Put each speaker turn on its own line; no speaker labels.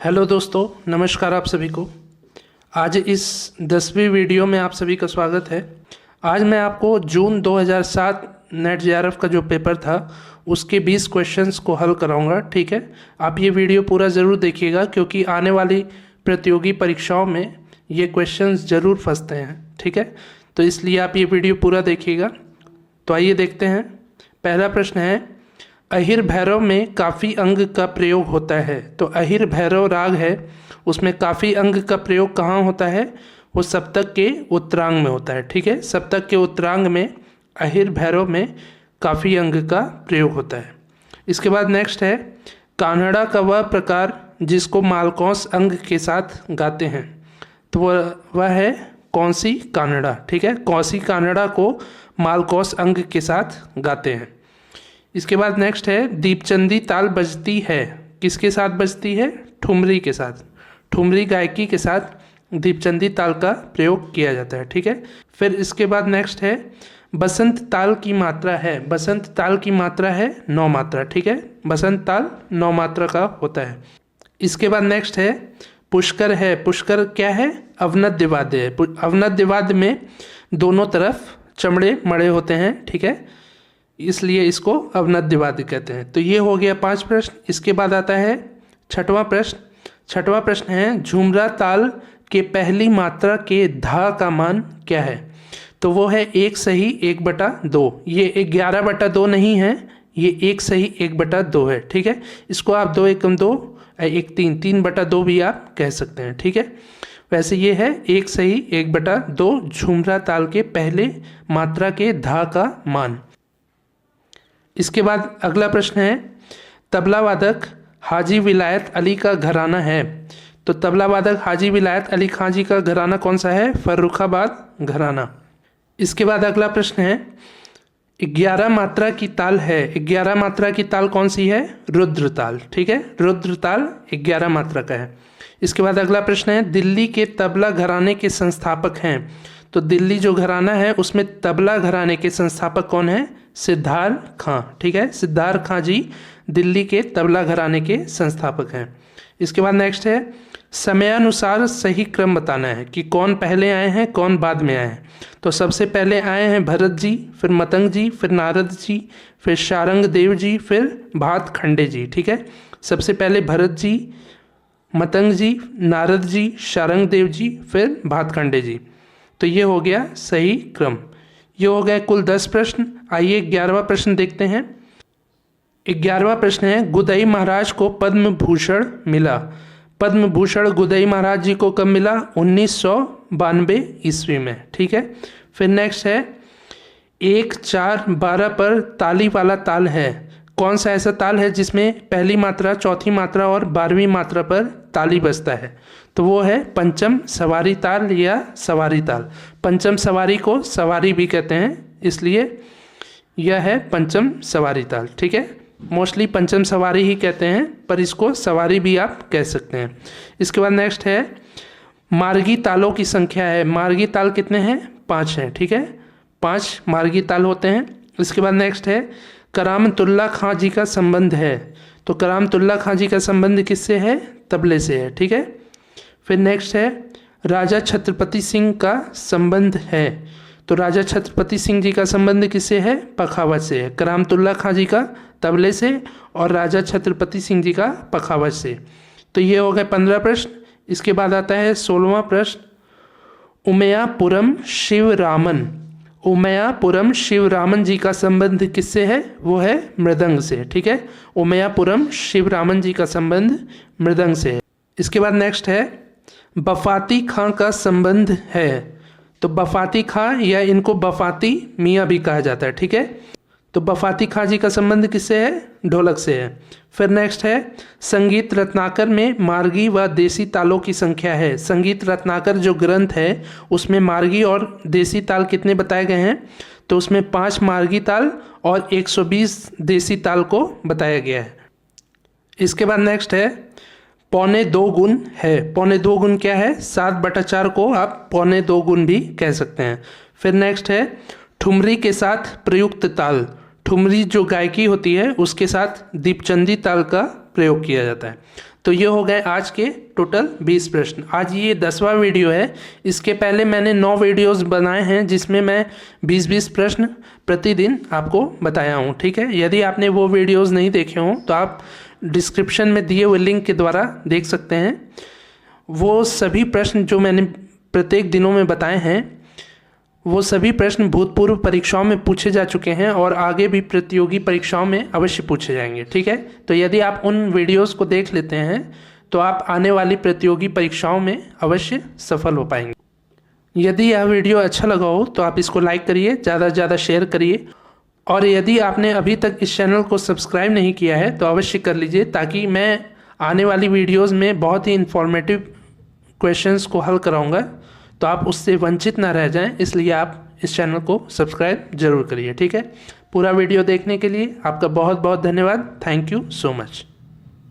Hello दोस्तों, नमस्कार आप सभी को। आज इस 10वीं वीडियो में आप सभी का स्वागत है। आज मैं आपको जून 2007 नेट जेआरएफ का जो पेपर था उसके 20 क्वेश्चंस को हल कराऊंगा। ठीक है, आप ये वीडियो पूरा ज़रूर देखिएगा क्योंकि आने वाली प्रतियोगी परीक्षाओं में ये क्वेश्चंस ज़रूर फंसते हैं। ठीक है, तो इसलिए आप ये वीडियो पूरा देखिएगा। तो आइए देखते हैं। पहला प्रश्न है, अहिर भैरव में काफ़ी अंग का प्रयोग होता है। तो अहिर भैरव राग है, उसमें काफ़ी अंग का प्रयोग कहाँ होता है? वो सप्तक के उत्तरांग में होता है। ठीक है, सप्तक के उत्तरांग में अहिर भैरव में काफ़ी अंग का प्रयोग होता है। इसके बाद नेक्स्ट है, कान्हड़ा का वह प्रकार जिसको मालकौस अंग के साथ गाते हैं। तो वह है कौसी कान्हड़ा। ठीक है, कौसी कान्हड़ा को मालकौस अंग के साथ गाते हैं। इसके बाद नेक्स्ट है, दीपचंदी ताल बजती है, किसके साथ बजती है? ठुमरी के साथ। ठुमरी गायकी के साथ दीपचंदी ताल का प्रयोग किया जाता है। ठीक है, फिर इसके बाद नेक्स्ट है, बसंत ताल की मात्रा है। बसंत ताल की मात्रा है 9 मात्रा। ठीक है, बसंत ताल 9 मात्रा का होता है। इसके बाद नेक्स्ट है, पुष्कर है। पुष्कर क्या है? अवनद्य वाद्य है। अवनद्य वाद्य में दोनों तरफ चमड़े मड़े होते हैं। ठीक है, इसलिए इसको अवनद्य वाद्य कहते हैं। तो ये हो गया 5 प्रश्न। इसके बाद आता है छठवां प्रश्न। छठवां प्रश्न है, झुमरा ताल के पहली मात्रा के धा का मान क्या है? तो वो है 1 सही 1/2। ये 11/2 नहीं है, ये 1 सही 1/2 है। ठीक है, इसको आप 2 एकम 2 1 3 3/2 भी आप कह सकते हैं। ठीक है, वैसे ये है 1 सही 1/2 झुमरा ताल के पहले मात्रा के धा का मान। इसके बाद अगला प्रश्न है, तबला वादक हाजी विलायत अली का घराना है। तो तबला वादक हाजी विलायत अली खां जी का घराना कौन सा है? फर्रुखाबाद घराना। इसके बाद अगला प्रश्न है, 11 मात्रा की ताल है। 11 मात्रा की ताल कौन सी है? रुद्र ताल। ठीक है, रुद्र ताल 11 मात्रा का है। इसके बाद अगला प्रश्न है, दिल्ली के तबला घराने के संस्थापक हैं। तो दिल्ली जो घराना है उसमें तबला घराने के संस्थापक कौन है? सिद्धार्थ खां। ठीक है, सिद्धार्थ खां जी दिल्ली के तबला घराने के संस्थापक हैं। इसके बाद नेक्स्ट है, समयानुसार सही क्रम बताना है कि कौन पहले आए हैं कौन बाद में आए हैं। तो सबसे पहले आए हैं भरत जी, फिर मतंग जी, फिर नारद जी, फिर शारंग देव जी, फिर भात खंडे जी। ठीक है, सबसे पहले भरत जी, मतंग जी, नारद जी, शारंग देव जी, फिर भात खंडे जी। तो ये हो गया सही क्रम। ये हो गए कुल 10 प्रश्न। आइए 11वां प्रश्न देखते हैं। 11वां प्रश्न है, गुदई महाराज को पद्म भूषण मिला। पद्म भूषण गुदई महाराज जी को कब मिला? 1992 ईस्वी में। ठीक है, फिर नेक्स्ट है, 1 4 12 पर ताली वाला ताल है। कौन सा ऐसा ताल है जिसमें पहली मात्रा, चौथी मात्रा और 12वीं मात्रा पर ताली बजता है? तो वो है पंचम सवारी ताल या सवारी ताल। पंचम सवारी को सवारी भी कहते हैं, इसलिए यह है पंचम सवारी ताल। ठीक है, मोस्टली पंचम सवारी ही कहते हैं पर इसको सवारी भी आप कह सकते हैं। इसके बाद नेक्स्ट है, मार्गी तालों की संख्या है। मार्गी ताल कितने हैं? 5 हैं। ठीक है, 5 मार्गी ताल होते हैं। इसके बाद नेक्स्ट है, करामतुल्ला खां जी का संबंध है। तो करामतुल्ला खां जी का संबंध किससे है? तबले से है। ठीक है, फिर नेक्स्ट है, राजा छत्रपति सिंह का संबंध है। तो राजा छत्रपति सिंह जी का संबंध किससे है? पखावज से है। करामतुल्ला खां जी का तबले से और राजा छत्रपति सिंह जी का पखावज से। तो ये हो गए 15 प्रश्न। इसके बाद आता है 16वां प्रश्न, उमयापुरम शिवरामन। उमयापुरम शिवरामन जी का संबंध किससे है? वो है मृदंग से। ठीक है, उमयापुरम शिवरामन जी का संबंध मृदंग से है। इसके बाद नेक्स्ट है, बफाती खां का संबंध है। तो बफाती खां या इनको बफाती मियाँ भी कहा जाता है। ठीक है, तो बफाती खां जी का संबंध किससे है? ढोलक से है। फिर नेक्स्ट है, संगीत रत्नाकर में मार्गी व देसी तालों की संख्या है। संगीत रत्नाकर जो ग्रंथ है उसमें मार्गी और देसी ताल कितने बताए गए हैं? तो उसमें 5 मार्गी ताल और 120 देसी ताल को बताया गया है। इसके बाद नेक्स्ट है, 2.25 गुण है। 2.25 गुण क्या है? 7/4 को आप 2.25 गुण भी कह सकते हैं। फिर नेक्स्ट है, ठुमरी के साथ प्रयुक्त ताल। ठुमरी जो गायकी होती है उसके साथ दीपचंदी ताल का प्रयोग किया जाता है। तो ये हो गए आज के टोटल 20 प्रश्न। आज ये 10वां वीडियो है। इसके पहले मैंने 9 वीडियोस बनाए हैं जिसमें मैं 20-20 प्रश्न प्रतिदिन आपको बताया हूँ। ठीक है, यदि आपने वो वीडियोस नहीं देखे हों तो आप डिस्क्रिप्शन में दिए हुए लिंक के द्वारा देख सकते हैं। वो सभी प्रश्न जो मैंने प्रत्येक दिनों में बताए हैं, वो सभी प्रश्न भूतपूर्व परीक्षाओं में पूछे जा चुके हैं और आगे भी प्रतियोगी परीक्षाओं में अवश्य पूछे जाएंगे। ठीक है, तो यदि आप उन वीडियोस को देख लेते हैं तो आप आने वाली प्रतियोगी परीक्षाओं में अवश्य सफल हो पाएंगे। यदि यह वीडियो अच्छा लगा हो तो आप इसको लाइक करिए, ज़्यादा से ज़्यादा शेयर करिए, और यदि आपने अभी तक इस चैनल को सब्सक्राइब नहीं किया है तो अवश्य कर लीजिए, ताकि मैं आने वाली वीडियोज़ में बहुत ही इन्फॉर्मेटिव क्वेश्चंस को हल कराऊंगा, तो आप उससे वंचित ना रह जाएं। इसलिए आप इस चैनल को सब्सक्राइब जरूर करिए। ठीक है, पूरा वीडियो देखने के लिए आपका बहुत बहुत धन्यवाद। Thank you so much.